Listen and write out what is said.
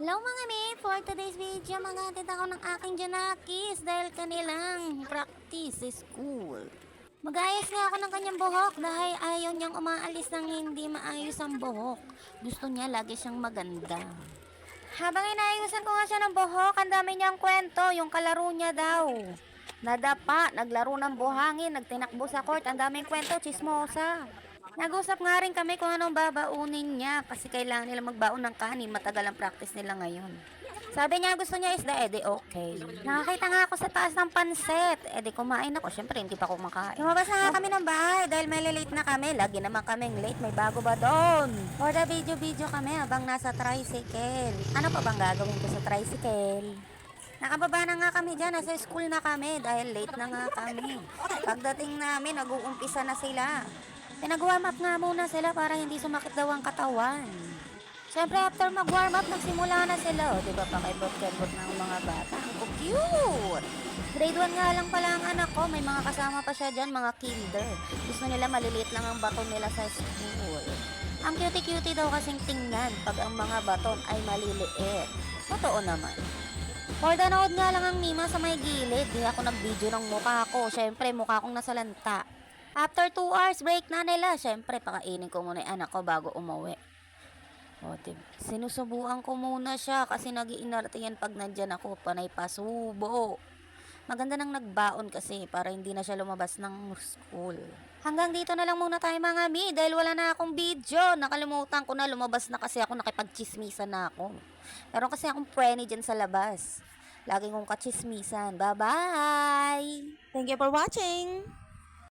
Hello mga mi! For today's video, maghatid ako ng aking Janakis dahil kanilang practice sa school. Mag-ayos nga ako ng kanyang buhok dahil ayaw niyang umaalis ng hindi maayos ang buhok. Gusto niya lagi siyang maganda. Habang inaayusan ko nga siya ng buhok, ang dami niyang kwento, yung kalaro niya daw. Nadapa, naglaro ng buhangin, nagtinakbo sa court, ang daming kwento, chismosa. Nag-usap nga rin kami kung anong babaunin niya kasi kailangan nila magbaon ng kanin, matagal ang practice nila ngayon. Sabi niya gusto niya isda, edi okay. Nakakita nga ako sa taas ng pansit, edi kumain ako, syempre hindi pa kumakain. Lumabas na nga kami ng bahay dahil may late na kami, lagi naman kaming late, may bago ba doon? For the video kami habang nasa tricycle. Ano pa bang gagawin ko sa tricycle? Nakababa na nga kami dyan, nasa school na kami dahil late na nga kami. Pagdating namin, nag-uumpisa na sila. Pinag-warm up nga muna sila para hindi sumakit daw ang katawan. Siyempre after mag-warm up, nagsimula na sila. O, diba pakibot-kebot ng mga bata. Ang cute! Grade 1 nga lang pala ang anak ko. May mga kasama pa siya dyan, mga kinder. Gusto nila maliliit lang ang baton nila sa school. Ang cutie-cutie daw kasing tingnan pag ang mga baton ay maliliit. Totoo naman. For the nood nga lang ang Mima sa may gilid. Di ako nag-video ng mukha ko. Siyempre, mukha kong nasa lanta. After 2 hours break na nila, siyempre, pakainin ko muna yung anak ko bago umuwi. O, sinusubuan ko muna siya kasi nag-iinarte yan pag nandyan ako. Panay pasubo. Maganda nang nagbaon kasi para hindi na siya lumabas ng school. Hanggang dito na lang muna tayo mga mi dahil wala na akong video. Nakalimutan ko na, lumabas na kasi ako, nakipagchismisan na ako. Meron kasi akong preni dyan sa labas. Lagi kong kachismisan. Bye-bye! Thank you for watching!